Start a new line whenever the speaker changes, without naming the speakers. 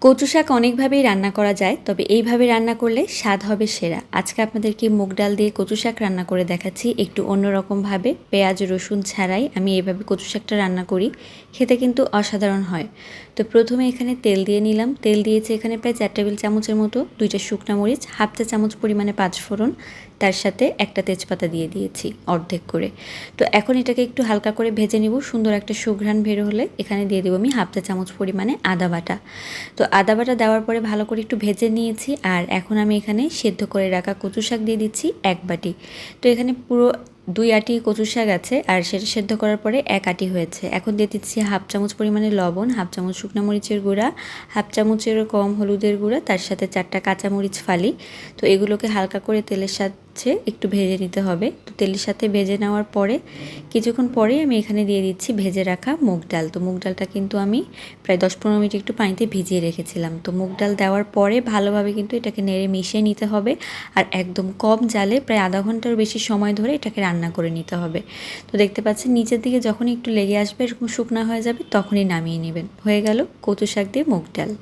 কচু শাক অনেকভাবেই রান্না করা যায়, তবে এইভাবে রান্না করলে স্বাদ হবে সেরা। আজকে আপনাদেরকে মুগ ডাল দিয়ে কচু শাক রান্না করে দেখাচ্ছি একটু অন্যরকমভাবে। পেঁয়াজ রসুন ছাড়াই আমি এইভাবে কচু শাকটা রান্না করি, খেতে কিন্তু অসাধারণ হয়। তো প্রথমে এখানে তেল দিয়ে নিলাম। তেল দিয়েছি এখানে প্রায় 4 টেবিল চামচের মতো, 2টা শুকনা মরিচ, হাফ চা চামচ পরিমাণে পাঁচফোড়ন, তার সাথে একটা তেজপাতা দিয়ে দিয়েছি অর্ধেক করে। তো এখন এটাকে একটু হালকা করে ভেজে নিব। সুন্দর একটা সুঘ্রাণ বের হলে এখানে দিয়ে দেবো আমি হাফ চা চামচ পরিমাণে আদা বাটা। তো আদা বাটা দেওয়ার পরে ভালো করে একটু ভেজে নিয়েছি। আর এখন আমি এখানে সেদ্ধ করে রাখা কচু শাক দিয়ে দিচ্ছি 1 বাটি। তো এখানে পুরো 2 আটি কচু শাক আছে, আর সেটা সেদ্ধ করার পরে 1 আটি হয়েছে। এখন দিয়ে দিচ্ছি হাফ চামচ পরিমাণে লবণ, হাফ চামচ শুকনো মরিচের গুঁড়া, হাফ চামচেরও কম হলুদের গুঁড়া, তার সাথে 4টা কাঁচামরিচ ফালি। তো এগুলোকে হালকা করে তেলের সাথে একটু ভেজে নিতে হবে। তো তেলের সাথে ভেজে নেওয়ার পরে কিছুক্ষণ পরেই আমি এখানে দিয়ে দিচ্ছি ভেজে রাখা মুগ ডাল। তো মুগ ডালটা কিন্তু আমি প্রায় 10-15 মিনিট একটু পানিতে ভিজিয়ে রেখেছিলাম। তো মুগ ডাল দেওয়ার পরে ভালোভাবে কিন্তু এটাকে নেড়ে মিশিয়ে নিতে হবে, আর একদম কম জালে প্রায় আধা ঘন্টার বেশি সময় ধরে এটাকে রান্না করে নিতে হবে। তো দেখতে পাচ্ছেন নিচের দিকে যখনই একটু লেগে আসবে, এরকম শুকনা হয়ে যাবে, তখনই নামিয়ে নেবেন। হয়ে গেল কচু শাক দিয়ে মুগ ডাল।